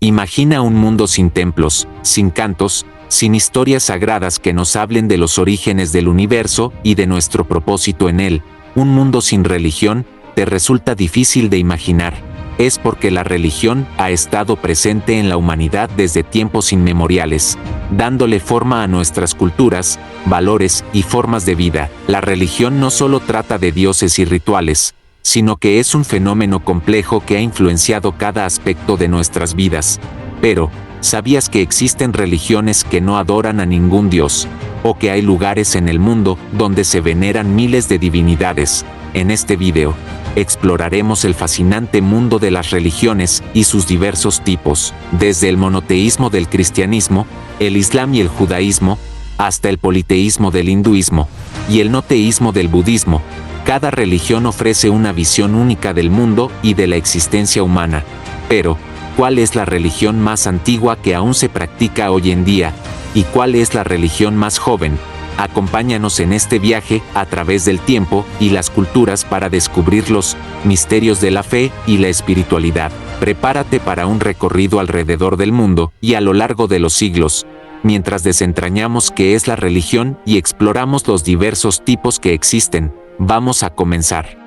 Imagina un mundo sin templos, sin cantos, sin historias sagradas que nos hablen de los orígenes del universo y de nuestro propósito en él. Un mundo sin religión te resulta difícil de imaginar. Es porque la religión ha estado presente en la humanidad desde tiempos inmemoriales, dándole forma a nuestras culturas, valores y formas de vida. La religión no solo trata de dioses y rituales, sino que es un fenómeno complejo que ha influenciado cada aspecto de nuestras vidas. Pero, ¿sabías que existen religiones que no adoran a ningún dios? ¿O que hay lugares en el mundo donde se veneran miles de divinidades? En este video, exploraremos el fascinante mundo de las religiones y sus diversos tipos, desde el monoteísmo del cristianismo, el islam y el judaísmo, hasta el politeísmo del hinduismo, y el no teísmo del budismo. Cada religión ofrece una visión única del mundo y de la existencia humana. Pero, ¿cuál es la religión más antigua que aún se practica hoy en día? ¿Y cuál es la religión más joven? Acompáñanos en este viaje a través del tiempo y las culturas para descubrir los misterios de la fe y la espiritualidad. Prepárate para un recorrido alrededor del mundo y a lo largo de los siglos, mientras desentrañamos qué es la religión y exploramos los diversos tipos que existen. Vamos a comenzar.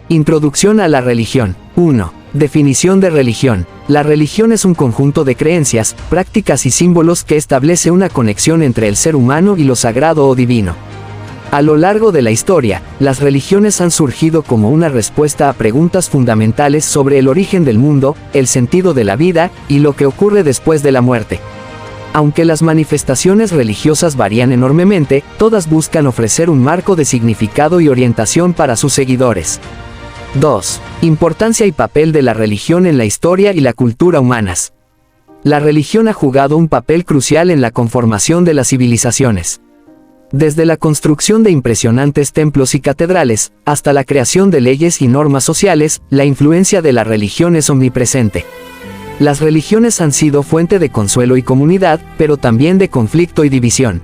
Introducción a la religión. 1. Definición de religión. La religión es un conjunto de creencias, prácticas y símbolos que establece una conexión entre el ser humano y lo sagrado o divino. A lo largo de la historia, las religiones han surgido como una respuesta a preguntas fundamentales sobre el origen del mundo, el sentido de la vida y lo que ocurre después de la muerte. Aunque las manifestaciones religiosas varían enormemente, todas buscan ofrecer un marco de significado y orientación para sus seguidores. 2. Importancia y papel de la religión en la historia y la cultura humanas. La religión ha jugado un papel crucial en la conformación de las civilizaciones. Desde la construcción de impresionantes templos y catedrales, hasta la creación de leyes y normas sociales, la influencia de la religión es omnipresente. Las religiones han sido fuente de consuelo y comunidad, pero también de conflicto y división.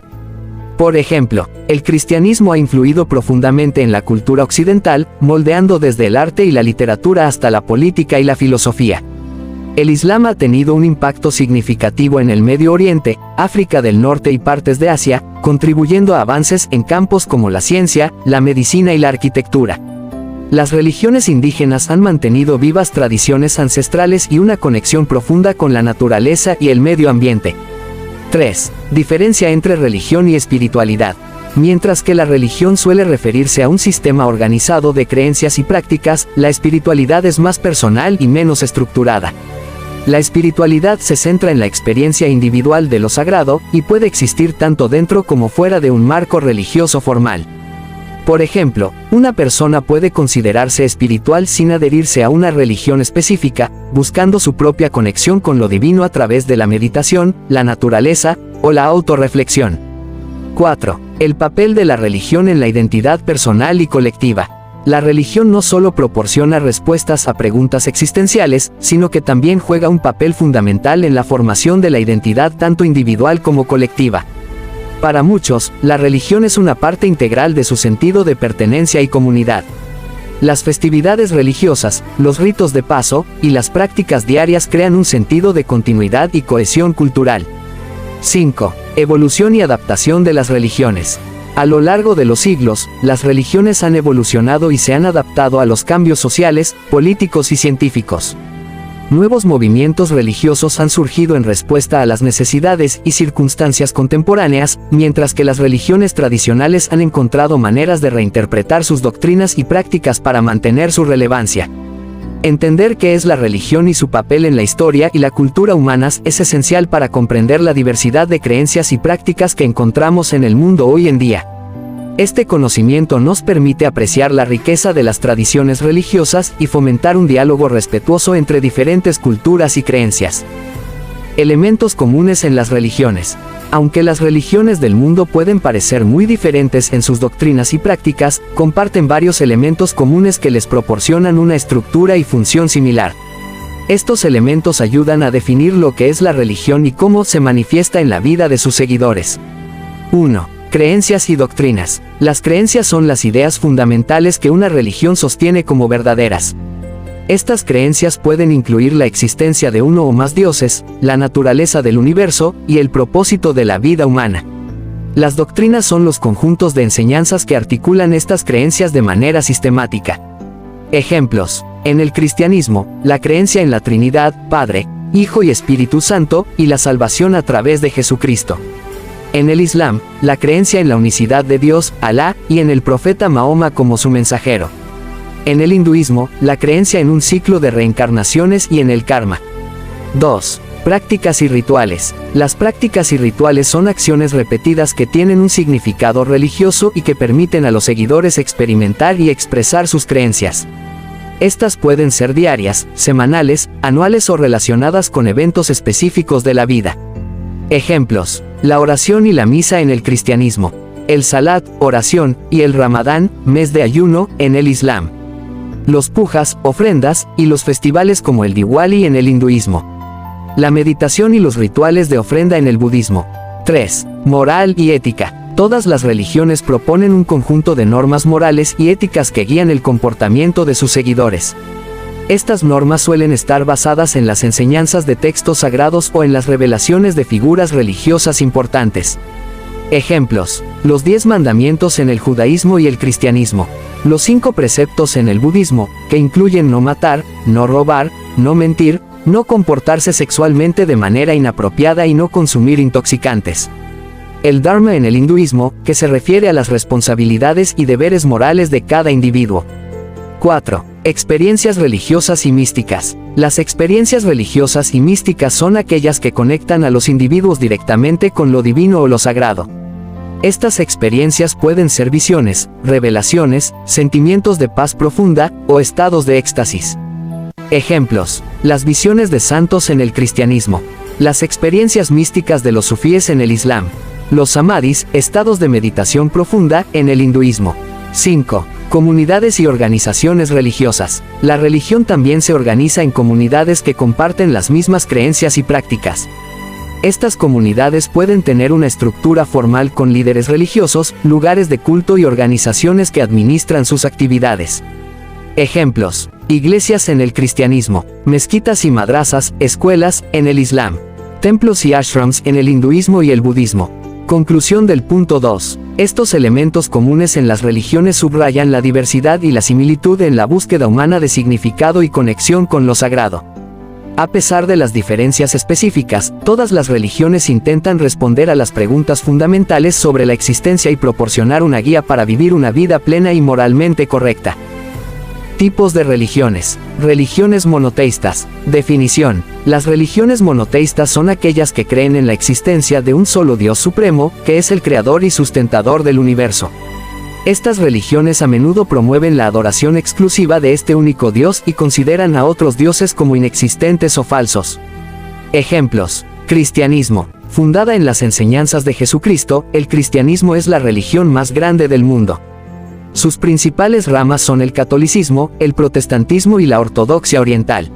Por ejemplo, el cristianismo ha influido profundamente en la cultura occidental, moldeando desde el arte y la literatura hasta la política y la filosofía. El Islam ha tenido un impacto significativo en el Medio Oriente, África del Norte y partes de Asia, contribuyendo a avances en campos como la ciencia, la medicina y la arquitectura. Las religiones indígenas han mantenido vivas tradiciones ancestrales y una conexión profunda con la naturaleza y el medio ambiente. 3. Diferencia entre religión y espiritualidad. Mientras que la religión suele referirse a un sistema organizado de creencias y prácticas, la espiritualidad es más personal y menos estructurada. La espiritualidad se centra en la experiencia individual de lo sagrado, y puede existir tanto dentro como fuera de un marco religioso formal. Por ejemplo, una persona puede considerarse espiritual sin adherirse a una religión específica, buscando su propia conexión con lo divino a través de la meditación, la naturaleza o la autorreflexión. 4. El papel de la religión en la identidad personal y colectiva. La religión no solo proporciona respuestas a preguntas existenciales, sino que también juega un papel fundamental en la formación de la identidad tanto individual como colectiva. Para muchos, la religión es una parte integral de su sentido de pertenencia y comunidad. Las festividades religiosas, los ritos de paso y las prácticas diarias crean un sentido de continuidad y cohesión cultural. 5. Evolución y adaptación de las religiones. A lo largo de los siglos, las religiones han evolucionado y se han adaptado a los cambios sociales, políticos y científicos. Nuevos movimientos religiosos han surgido en respuesta a las necesidades y circunstancias contemporáneas, mientras que las religiones tradicionales han encontrado maneras de reinterpretar sus doctrinas y prácticas para mantener su relevancia. Entender qué es la religión y su papel en la historia y la cultura humanas es esencial para comprender la diversidad de creencias y prácticas que encontramos en el mundo hoy en día. Este conocimiento nos permite apreciar la riqueza de las tradiciones religiosas y fomentar un diálogo respetuoso entre diferentes culturas y creencias. Elementos comunes en las religiones. Aunque las religiones del mundo pueden parecer muy diferentes en sus doctrinas y prácticas, comparten varios elementos comunes que les proporcionan una estructura y función similar. Estos elementos ayudan a definir lo que es la religión y cómo se manifiesta en la vida de sus seguidores. 1. Creencias y doctrinas. Las creencias son las ideas fundamentales que una religión sostiene como verdaderas. Estas creencias pueden incluir la existencia de uno o más dioses, la naturaleza del universo y el propósito de la vida humana. Las doctrinas son los conjuntos de enseñanzas que articulan estas creencias de manera sistemática. Ejemplos: en el cristianismo, la creencia en la Trinidad, Padre, Hijo y Espíritu Santo, y la salvación a través de Jesucristo. En el Islam, la creencia en la unicidad de Dios, Alá, y en el profeta Mahoma como su mensajero. En el hinduismo, la creencia en un ciclo de reencarnaciones y en el karma. 2. Prácticas y rituales. Las prácticas y rituales son acciones repetidas que tienen un significado religioso y que permiten a los seguidores experimentar y expresar sus creencias. Estas pueden ser diarias, semanales, anuales o relacionadas con eventos específicos de la vida. Ejemplos: la oración y la misa en el cristianismo, el salat, oración, y el ramadán, mes de ayuno, en el islam. Los pujas, ofrendas, y los festivales como el Diwali en el hinduismo. La meditación y los rituales de ofrenda en el budismo. 3. Moral y ética. Todas las religiones proponen un conjunto de normas morales y éticas que guían el comportamiento de sus seguidores. Estas normas suelen estar basadas en las enseñanzas de textos sagrados o en las revelaciones de figuras religiosas importantes. Ejemplos: los 10 mandamientos en el judaísmo y el cristianismo. Los 5 preceptos en el budismo, que incluyen no matar, no robar, no mentir, no comportarse sexualmente de manera inapropiada y no consumir intoxicantes. El Dharma en el hinduismo, que se refiere a las responsabilidades y deberes morales de cada individuo. 4. Experiencias religiosas y místicas. Las experiencias religiosas y místicas son aquellas que conectan a los individuos directamente con lo divino o lo sagrado. Estas experiencias pueden ser visiones, revelaciones, sentimientos de paz profunda, o estados de éxtasis. Ejemplos: las visiones de santos en el cristianismo, las experiencias místicas de los sufíes en el islam, los samadhis, estados de meditación profunda, en el hinduismo. 5. Comunidades y organizaciones religiosas. La religión también se organiza en comunidades que comparten las mismas creencias y prácticas. Estas comunidades pueden tener una estructura formal con líderes religiosos, lugares de culto y organizaciones que administran sus actividades. Ejemplos: iglesias en el cristianismo, mezquitas y madrasas, escuelas, en el islam, templos y ashrams en el hinduismo y el budismo. Conclusión del punto 2. Estos elementos comunes en las religiones subrayan la diversidad y la similitud en la búsqueda humana de significado y conexión con lo sagrado. A pesar de las diferencias específicas, todas las religiones intentan responder a las preguntas fundamentales sobre la existencia y proporcionar una guía para vivir una vida plena y moralmente correcta. Tipos de religiones. Religiones monoteístas. Definición: las religiones monoteístas son aquellas que creen en la existencia de un solo Dios supremo, que es el creador y sustentador del universo. Estas religiones a menudo promueven la adoración exclusiva de este único Dios y consideran a otros dioses como inexistentes o falsos. Ejemplos: cristianismo. Fundada en las enseñanzas de Jesucristo, el cristianismo es la religión más grande del mundo. Sus principales ramas son el catolicismo, el protestantismo y la ortodoxia oriental.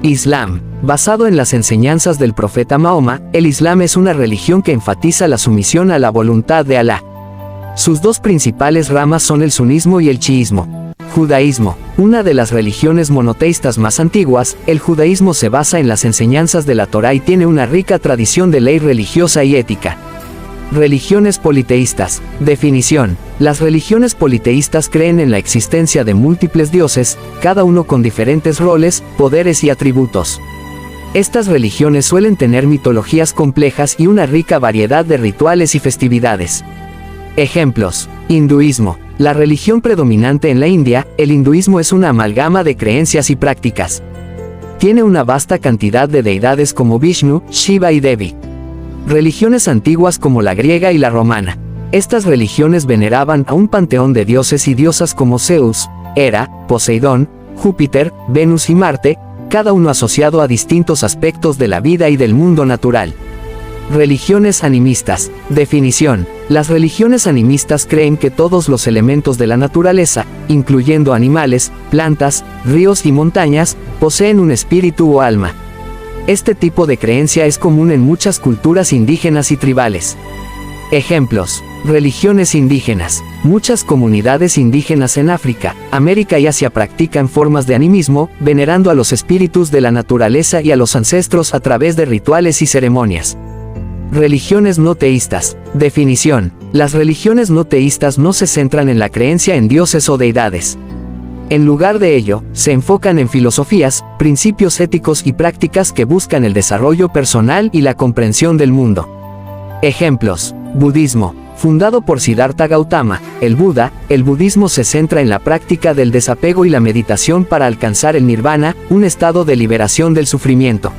Islam. Basado en las enseñanzas del profeta Mahoma, el Islam es una religión que enfatiza la sumisión a la voluntad de Alá. Sus 2 principales ramas son el sunismo y el chiismo. Judaísmo. Una de las religiones monoteístas más antiguas, el judaísmo se basa en las enseñanzas de la Torá y tiene una rica tradición de ley religiosa y ética. Religiones politeístas. Definición: las religiones politeístas creen en la existencia de múltiples dioses, cada uno con diferentes roles, poderes y atributos. Estas religiones suelen tener mitologías complejas y una rica variedad de rituales y festividades. Ejemplos: hinduismo. La religión predominante en la India, el hinduismo es una amalgama de creencias y prácticas. Tiene una vasta cantidad de deidades como Vishnu, Shiva y Devi. Religiones antiguas como la griega y la romana. Estas religiones veneraban a un panteón de dioses y diosas como Zeus, Hera, Poseidón, Júpiter, Venus y Marte, cada uno asociado a distintos aspectos de la vida y del mundo natural. Religiones animistas. Definición: las religiones animistas creen que todos los elementos de la naturaleza, incluyendo animales, plantas, ríos y montañas, poseen un espíritu o alma. Este tipo de creencia es común en muchas culturas indígenas y tribales. Ejemplos. Religiones indígenas. Muchas comunidades indígenas en África, América y Asia practican formas de animismo, venerando a los espíritus de la naturaleza y a los ancestros a través de rituales y ceremonias. Religiones no teístas. Definición. Las religiones no teístas no se centran en la creencia en dioses o deidades. En lugar de ello, se enfocan en filosofías, principios éticos y prácticas que buscan el desarrollo personal y la comprensión del mundo. Ejemplos. Budismo. Fundado por Siddhartha Gautama, el Buda, el budismo se centra en la práctica del desapego y la meditación para alcanzar el nirvana, un estado de liberación del sufrimiento.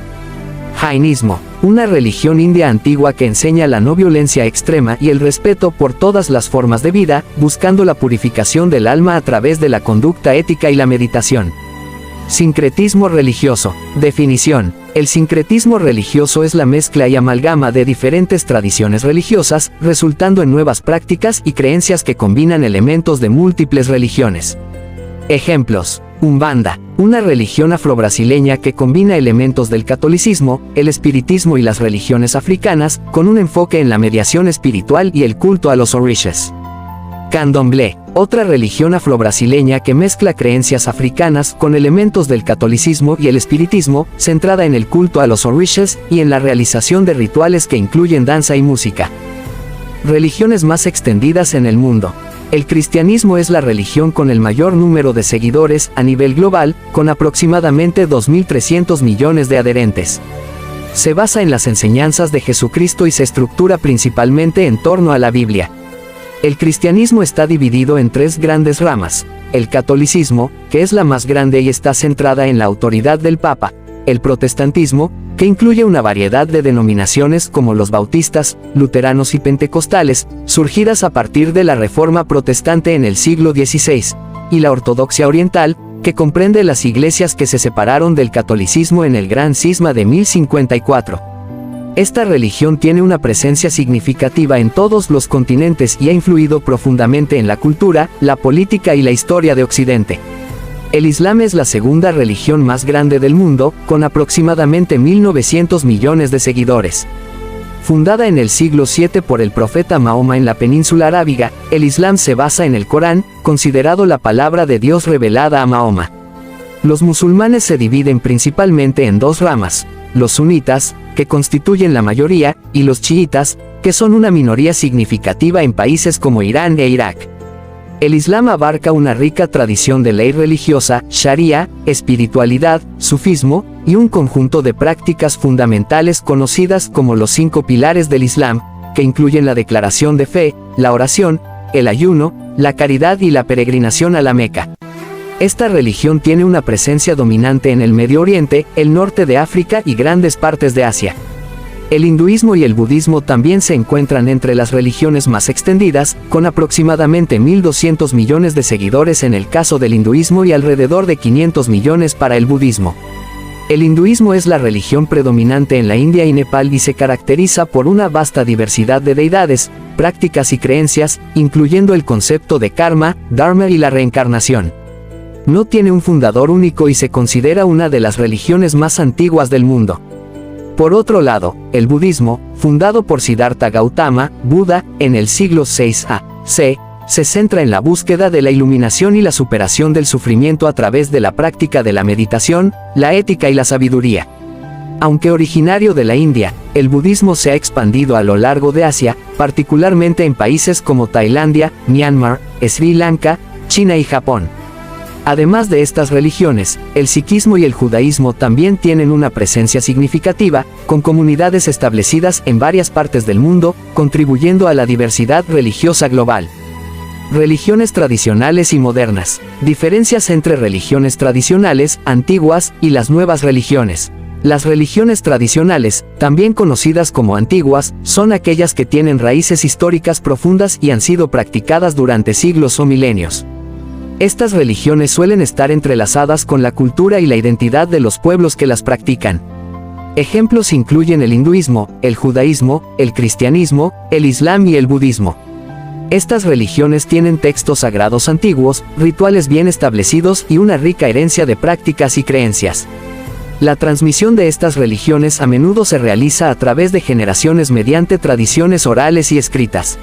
Jainismo. Una religión india antigua que enseña la no violencia extrema y el respeto por todas las formas de vida, buscando la purificación del alma a través de la conducta ética y la meditación. Sincretismo religioso. Definición. El sincretismo religioso es la mezcla y amalgama de diferentes tradiciones religiosas, resultando en nuevas prácticas y creencias que combinan elementos de múltiples religiones. Ejemplos. Umbanda. Una religión afrobrasileña que combina elementos del catolicismo, el espiritismo y las religiones africanas, con un enfoque en la mediación espiritual y el culto a los orishas. Candomblé. Otra religión afrobrasileña que mezcla creencias africanas con elementos del catolicismo y el espiritismo, centrada en el culto a los orishas y en la realización de rituales que incluyen danza y música. Religiones más extendidas en el mundo. El cristianismo es la religión con el mayor número de seguidores a nivel global, con aproximadamente 2.300 millones de adherentes. Se basa en las enseñanzas de Jesucristo y se estructura principalmente en torno a la Biblia. El cristianismo está dividido en tres grandes ramas: el catolicismo, que es la más grande y está centrada en la autoridad del Papa; el protestantismo, que incluye una variedad de denominaciones como los bautistas, luteranos y pentecostales, surgidas a partir de la Reforma Protestante en el siglo XVI; y la ortodoxia oriental, que comprende las iglesias que se separaron del catolicismo en el Gran Cisma de 1054. Esta religión tiene una presencia significativa en todos los continentes y ha influido profundamente en la cultura, la política y la historia de Occidente. El Islam es la segunda religión más grande del mundo, con aproximadamente 1.900 millones de seguidores. Fundada en el siglo VII por el profeta Mahoma en la península arábiga, el Islam se basa en el Corán, considerado la palabra de Dios revelada a Mahoma. Los musulmanes se dividen principalmente en dos ramas: los sunitas, que constituyen la mayoría, y los chiitas, que son una minoría significativa en países como Irán e Irak. El Islam abarca una rica tradición de ley religiosa, sharia, espiritualidad, sufismo, y un conjunto de prácticas fundamentales conocidas como los 5 pilares del Islam, que incluyen la declaración de fe, la oración, el ayuno, la caridad y la peregrinación a la Meca. Esta religión tiene una presencia dominante en el Medio Oriente, el norte de África y grandes partes de Asia. El hinduismo y el budismo también se encuentran entre las religiones más extendidas, con aproximadamente 1.200 millones de seguidores en el caso del hinduismo y alrededor de 500 millones para el budismo. El hinduismo es la religión predominante en la India y Nepal y se caracteriza por una vasta diversidad de deidades, prácticas y creencias, incluyendo el concepto de karma, dharma y la reencarnación. No tiene un fundador único y se considera una de las religiones más antiguas del mundo. Por otro lado, el budismo, fundado por Siddhartha Gautama, Buda, en el siglo VI a.C., se centra en la búsqueda de la iluminación y la superación del sufrimiento a través de la práctica de la meditación, la ética y la sabiduría. Aunque originario de la India, el budismo se ha expandido a lo largo de Asia, particularmente en países como Tailandia, Myanmar, Sri Lanka, China y Japón. Además de estas religiones, el sikhismo y el judaísmo también tienen una presencia significativa, con comunidades establecidas en varias partes del mundo, contribuyendo a la diversidad religiosa global. Religiones tradicionales y modernas. Diferencias entre religiones tradicionales, antiguas, y las nuevas religiones. Las religiones tradicionales, también conocidas como antiguas, son aquellas que tienen raíces históricas profundas y han sido practicadas durante siglos o milenios. Estas religiones suelen estar entrelazadas con la cultura y la identidad de los pueblos que las practican. Ejemplos incluyen el hinduismo, el judaísmo, el cristianismo, el islam y el budismo. Estas religiones tienen textos sagrados antiguos, rituales bien establecidos y una rica herencia de prácticas y creencias. La transmisión de estas religiones a menudo se realiza a través de generaciones mediante tradiciones orales y escritas.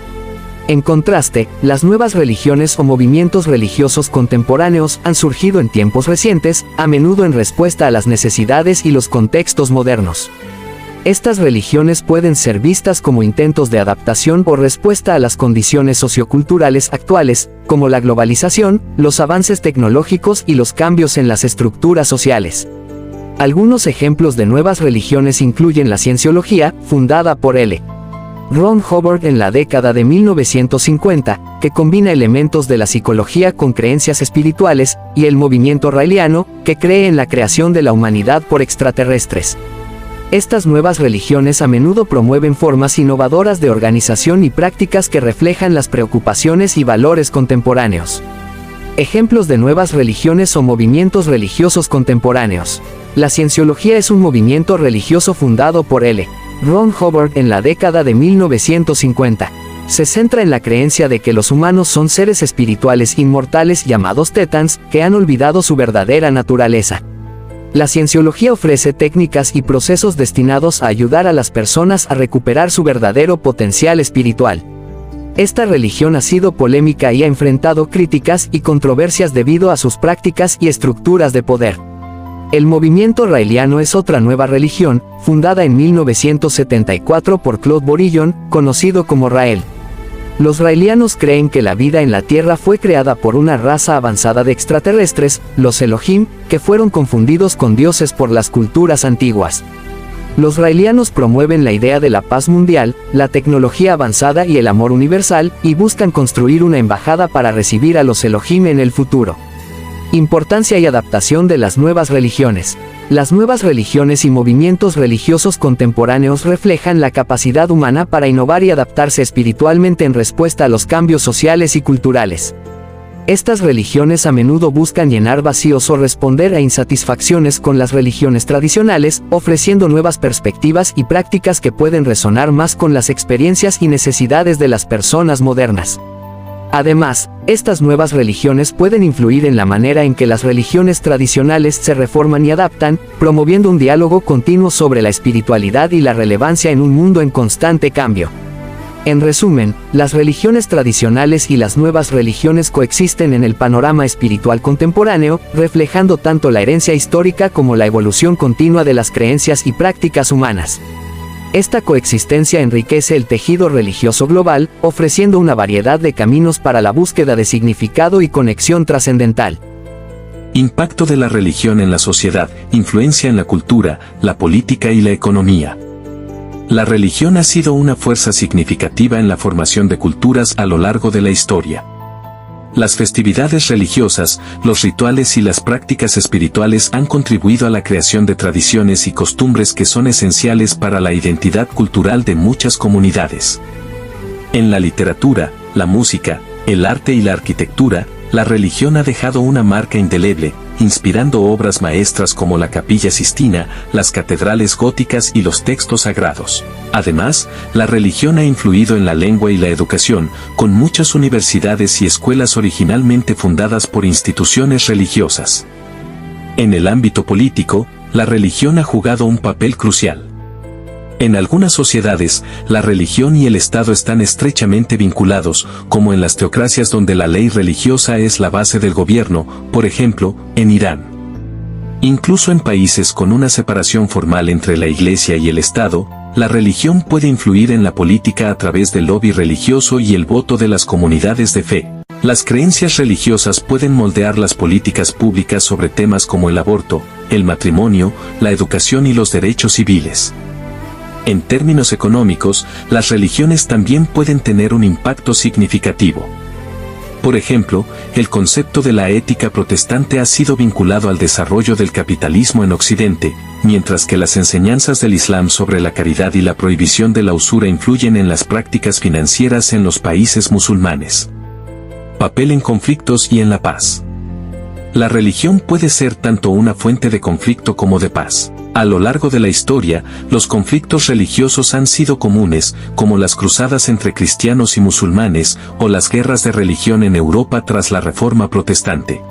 En contraste, las nuevas religiones o movimientos religiosos contemporáneos han surgido en tiempos recientes, a menudo en respuesta a las necesidades y los contextos modernos. Estas religiones pueden ser vistas como intentos de adaptación o respuesta a las condiciones socioculturales actuales, como la globalización, los avances tecnológicos y los cambios en las estructuras sociales. Algunos ejemplos de nuevas religiones incluyen la cienciología, fundada por L. Ron Hubbard en la década de 1950, que combina elementos de la psicología con creencias espirituales, y el movimiento raeliano, que cree en la creación de la humanidad por extraterrestres. Estas nuevas religiones a menudo promueven formas innovadoras de organización y prácticas que reflejan las preocupaciones y valores contemporáneos. Ejemplos de nuevas religiones o movimientos religiosos contemporáneos. La cienciología es un movimiento religioso fundado por L. Ron Hubbard en la década de 1950. Se centra en la creencia de que los humanos son seres espirituales inmortales llamados Thetans, que han olvidado su verdadera naturaleza. La cienciología ofrece técnicas y procesos destinados a ayudar a las personas a recuperar su verdadero potencial espiritual. Esta religión ha sido polémica y ha enfrentado críticas y controversias debido a sus prácticas y estructuras de poder. El movimiento raeliano es otra nueva religión, fundada en 1974 por Claude Bourillon, conocido como Rael. Los raelianos creen que la vida en la Tierra fue creada por una raza avanzada de extraterrestres, los Elohim, que fueron confundidos con dioses por las culturas antiguas. Los raelianos promueven la idea de la paz mundial, la tecnología avanzada y el amor universal, y buscan construir una embajada para recibir a los Elohim en el futuro. Importancia y adaptación de las nuevas religiones. Las nuevas religiones y movimientos religiosos contemporáneos reflejan la capacidad humana para innovar y adaptarse espiritualmente en respuesta a los cambios sociales y culturales. Estas religiones a menudo buscan llenar vacíos o responder a insatisfacciones con las religiones tradicionales, ofreciendo nuevas perspectivas y prácticas que pueden resonar más con las experiencias y necesidades de las personas modernas. Además, estas nuevas religiones pueden influir en la manera en que las religiones tradicionales se reforman y adaptan, promoviendo un diálogo continuo sobre la espiritualidad y la relevancia en un mundo en constante cambio. En resumen, las religiones tradicionales y las nuevas religiones coexisten en el panorama espiritual contemporáneo, reflejando tanto la herencia histórica como la evolución continua de las creencias y prácticas humanas. Esta coexistencia enriquece el tejido religioso global, ofreciendo una variedad de caminos para la búsqueda de significado y conexión trascendental. Impacto de la religión en la sociedad, influencia en la cultura, la política y la economía. La religión ha sido una fuerza significativa en la formación de culturas a lo largo de la historia. Las festividades religiosas, los rituales y las prácticas espirituales han contribuido a la creación de tradiciones y costumbres que son esenciales para la identidad cultural de muchas comunidades. En la literatura, la música, el arte y la arquitectura, la religión ha dejado una marca indeleble, inspirando obras maestras como la Capilla Sistina, las catedrales góticas y los textos sagrados. Además, la religión ha influido en la lengua y la educación, con muchas universidades y escuelas originalmente fundadas por instituciones religiosas. En el ámbito político, la religión ha jugado un papel crucial. En algunas sociedades, la religión y el Estado están estrechamente vinculados, como en las teocracias donde la ley religiosa es la base del gobierno, por ejemplo, en Irán. Incluso en países con una separación formal entre la Iglesia y el Estado, la religión puede influir en la política a través del lobby religioso y el voto de las comunidades de fe. Las creencias religiosas pueden moldear las políticas públicas sobre temas como el aborto, el matrimonio, la educación y los derechos civiles. En términos económicos, las religiones también pueden tener un impacto significativo. Por ejemplo, el concepto de la ética protestante ha sido vinculado al desarrollo del capitalismo en Occidente, mientras que las enseñanzas del Islam sobre la caridad y la prohibición de la usura influyen en las prácticas financieras en los países musulmanes. Papel en conflictos y en la paz. La religión puede ser tanto una fuente de conflicto como de paz. A lo largo de la historia, los conflictos religiosos han sido comunes, como las cruzadas entre cristianos y musulmanes, o las guerras de religión en Europa tras la Reforma Protestante.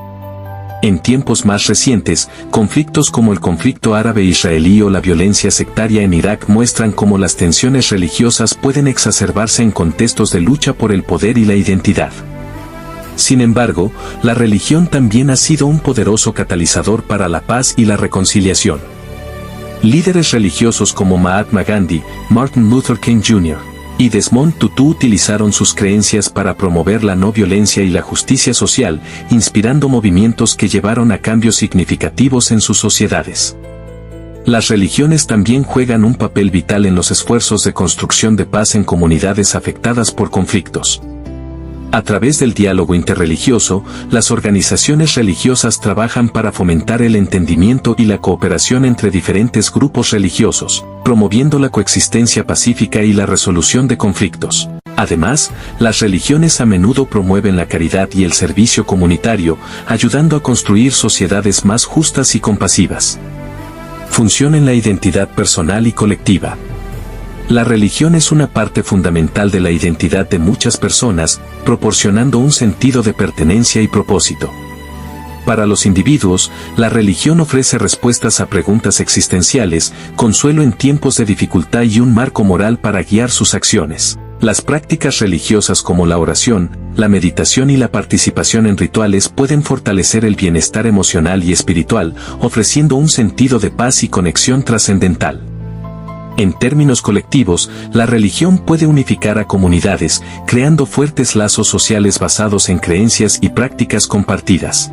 En tiempos más recientes, conflictos como el conflicto árabe-israelí o la violencia sectaria en Irak muestran cómo las tensiones religiosas pueden exacerbarse en contextos de lucha por el poder y la identidad. Sin embargo, la religión también ha sido un poderoso catalizador para la paz y la reconciliación. Líderes religiosos como Mahatma Gandhi, Martin Luther King Jr. y Desmond Tutu utilizaron sus creencias para promover la no violencia y la justicia social, inspirando movimientos que llevaron a cambios significativos en sus sociedades. Las religiones también juegan un papel vital en los esfuerzos de construcción de paz en comunidades afectadas por conflictos. A través del diálogo interreligioso, las organizaciones religiosas trabajan para fomentar el entendimiento y la cooperación entre diferentes grupos religiosos, promoviendo la coexistencia pacífica y la resolución de conflictos. Además, las religiones a menudo promueven la caridad y el servicio comunitario, ayudando a construir sociedades más justas y compasivas. Función en la identidad personal y colectiva. La religión es una parte fundamental de la identidad de muchas personas, proporcionando un sentido de pertenencia y propósito. Para los individuos, la religión ofrece respuestas a preguntas existenciales, consuelo en tiempos de dificultad y un marco moral para guiar sus acciones. Las prácticas religiosas como la oración, la meditación y la participación en rituales pueden fortalecer el bienestar emocional y espiritual, ofreciendo un sentido de paz y conexión trascendental. En términos colectivos, la religión puede unificar a comunidades, creando fuertes lazos sociales basados en creencias y prácticas compartidas.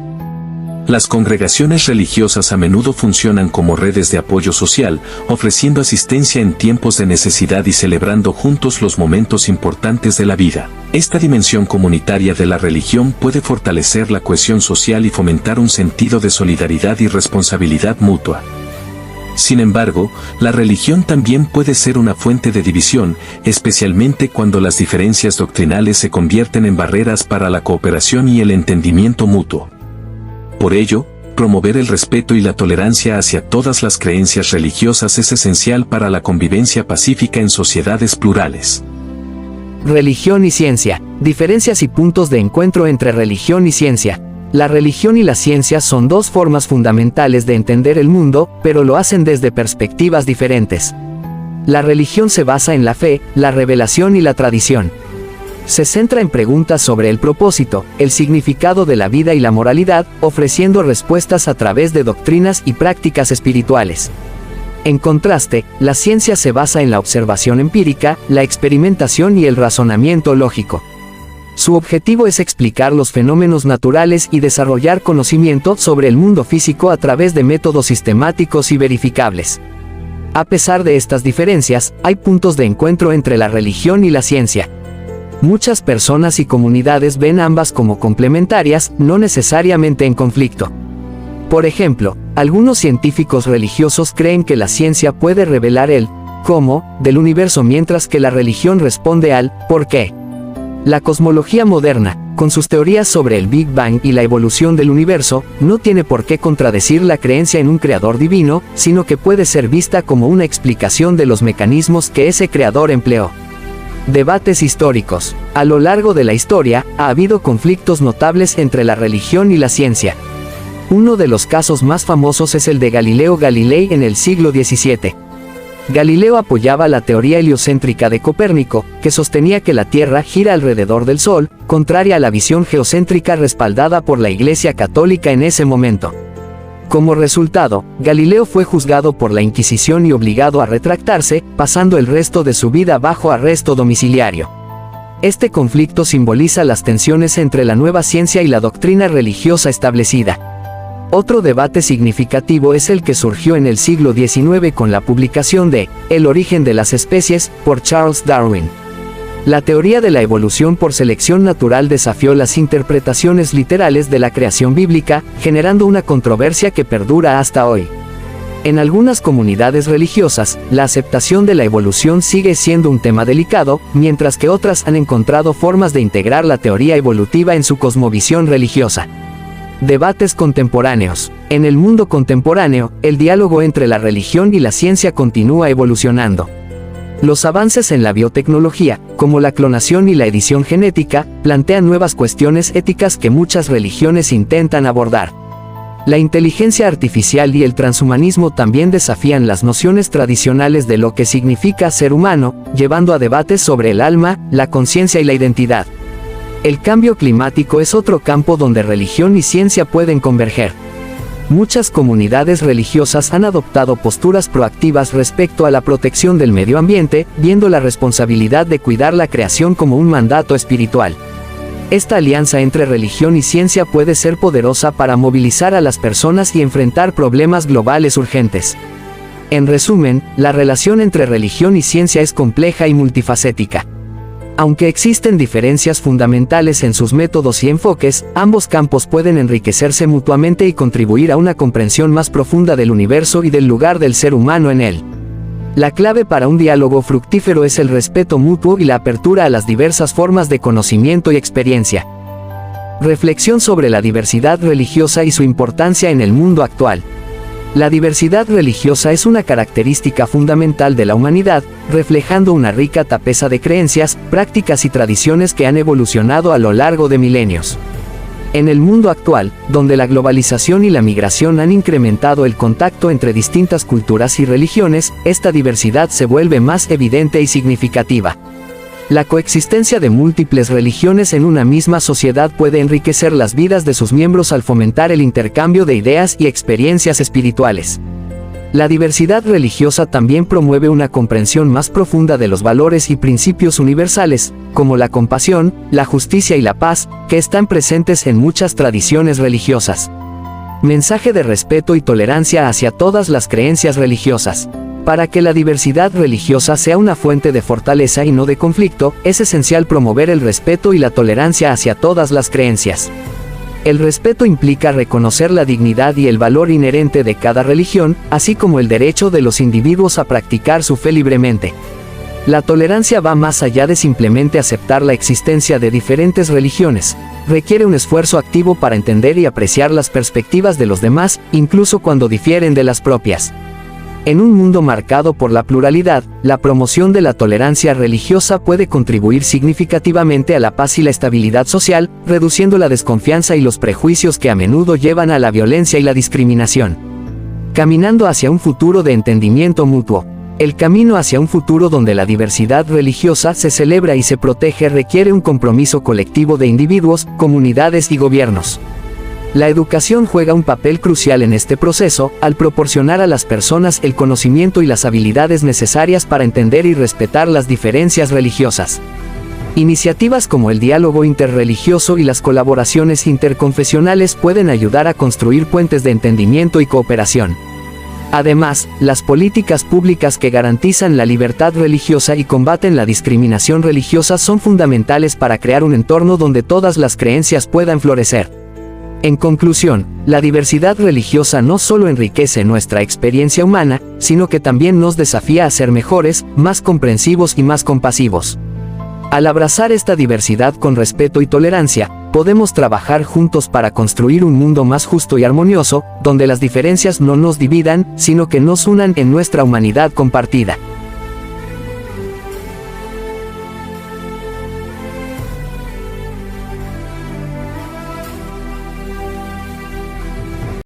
Las congregaciones religiosas a menudo funcionan como redes de apoyo social, ofreciendo asistencia en tiempos de necesidad y celebrando juntos los momentos importantes de la vida. Esta dimensión comunitaria de la religión puede fortalecer la cohesión social y fomentar un sentido de solidaridad y responsabilidad mutua. Sin embargo, la religión también puede ser una fuente de división, especialmente cuando las diferencias doctrinales se convierten en barreras para la cooperación y el entendimiento mutuo. Por ello, promover el respeto y la tolerancia hacia todas las creencias religiosas es esencial para la convivencia pacífica en sociedades plurales. Religión y ciencia. Diferencias y puntos de encuentro entre religión y ciencia. La religión y la ciencia son dos formas fundamentales de entender el mundo, pero lo hacen desde perspectivas diferentes. La religión se basa en la fe, la revelación y la tradición. Se centra en preguntas sobre el propósito, el significado de la vida y la moralidad, ofreciendo respuestas a través de doctrinas y prácticas espirituales. En contraste, la ciencia se basa en la observación empírica, la experimentación y el razonamiento lógico. Su objetivo es explicar los fenómenos naturales y desarrollar conocimiento sobre el mundo físico a través de métodos sistemáticos y verificables. A pesar de estas diferencias, hay puntos de encuentro entre la religión y la ciencia. Muchas personas y comunidades ven ambas como complementarias, no necesariamente en conflicto. Por ejemplo, algunos científicos religiosos creen que la ciencia puede revelar el cómo del universo mientras que la religión responde al por qué. La cosmología moderna, con sus teorías sobre el Big Bang y la evolución del universo, no tiene por qué contradecir la creencia en un creador divino, sino que puede ser vista como una explicación de los mecanismos que ese creador empleó. Debates históricos. A lo largo de la historia, ha habido conflictos notables entre la religión y la ciencia. Uno de los casos más famosos es el de Galileo Galilei en el siglo XVII. Galileo apoyaba la teoría heliocéntrica de Copérnico, que sostenía que la Tierra gira alrededor del Sol, contraria a la visión geocéntrica respaldada por la Iglesia Católica en ese momento. Como resultado, Galileo fue juzgado por la Inquisición y obligado a retractarse, pasando el resto de su vida bajo arresto domiciliario. Este conflicto simboliza las tensiones entre la nueva ciencia y la doctrina religiosa establecida. Otro debate significativo es el que surgió en el siglo XIX con la publicación de El origen de las especies, por Charles Darwin. La teoría de la evolución por selección natural desafió las interpretaciones literales de la creación bíblica, generando una controversia que perdura hasta hoy. En algunas comunidades religiosas, la aceptación de la evolución sigue siendo un tema delicado, mientras que otras han encontrado formas de integrar la teoría evolutiva en su cosmovisión religiosa. Debates contemporáneos. En el mundo contemporáneo, el diálogo entre la religión y la ciencia continúa evolucionando. Los avances en la biotecnología, como la clonación y la edición genética, plantean nuevas cuestiones éticas que muchas religiones intentan abordar. La inteligencia artificial y el transhumanismo también desafían las nociones tradicionales de lo que significa ser humano, llevando a debates sobre el alma, la conciencia y la identidad. El cambio climático es otro campo donde religión y ciencia pueden converger. Muchas comunidades religiosas han adoptado posturas proactivas respecto a la protección del medio ambiente, viendo la responsabilidad de cuidar la creación como un mandato espiritual. Esta alianza entre religión y ciencia puede ser poderosa para movilizar a las personas y enfrentar problemas globales urgentes. En resumen, la relación entre religión y ciencia es compleja y multifacética. Aunque existen diferencias fundamentales en sus métodos y enfoques, ambos campos pueden enriquecerse mutuamente y contribuir a una comprensión más profunda del universo y del lugar del ser humano en él. La clave para un diálogo fructífero es el respeto mutuo y la apertura a las diversas formas de conocimiento y experiencia. Reflexión sobre la diversidad religiosa y su importancia en el mundo actual. La diversidad religiosa es una característica fundamental de la humanidad, reflejando una rica tapeza de creencias, prácticas y tradiciones que han evolucionado a lo largo de milenios. En el mundo actual, donde la globalización y la migración han incrementado el contacto entre distintas culturas y religiones, esta diversidad se vuelve más evidente y significativa. La coexistencia de múltiples religiones en una misma sociedad puede enriquecer las vidas de sus miembros al fomentar el intercambio de ideas y experiencias espirituales. La diversidad religiosa también promueve una comprensión más profunda de los valores y principios universales, como la compasión, la justicia y la paz, que están presentes en muchas tradiciones religiosas. Mensaje de respeto y tolerancia hacia todas las creencias religiosas. Para que la diversidad religiosa sea una fuente de fortaleza y no de conflicto, es esencial promover el respeto y la tolerancia hacia todas las creencias. El respeto implica reconocer la dignidad y el valor inherente de cada religión, así como el derecho de los individuos a practicar su fe libremente. La tolerancia va más allá de simplemente aceptar la existencia de diferentes religiones. Requiere un esfuerzo activo para entender y apreciar las perspectivas de los demás, incluso cuando difieren de las propias. En un mundo marcado por la pluralidad, la promoción de la tolerancia religiosa puede contribuir significativamente a la paz y la estabilidad social, reduciendo la desconfianza y los prejuicios que a menudo llevan a la violencia y la discriminación. Caminando hacia un futuro de entendimiento mutuo. El camino hacia un futuro donde la diversidad religiosa se celebra y se protege requiere un compromiso colectivo de individuos, comunidades y gobiernos. La educación juega un papel crucial en este proceso, al proporcionar a las personas el conocimiento y las habilidades necesarias para entender y respetar las diferencias religiosas. Iniciativas como el diálogo interreligioso y las colaboraciones interconfesionales pueden ayudar a construir puentes de entendimiento y cooperación. Además, las políticas públicas que garantizan la libertad religiosa y combaten la discriminación religiosa son fundamentales para crear un entorno donde todas las creencias puedan florecer. En conclusión, la diversidad religiosa no solo enriquece nuestra experiencia humana, sino que también nos desafía a ser mejores, más comprensivos y más compasivos. Al abrazar esta diversidad con respeto y tolerancia, podemos trabajar juntos para construir un mundo más justo y armonioso, donde las diferencias no nos dividan, sino que nos unan en nuestra humanidad compartida.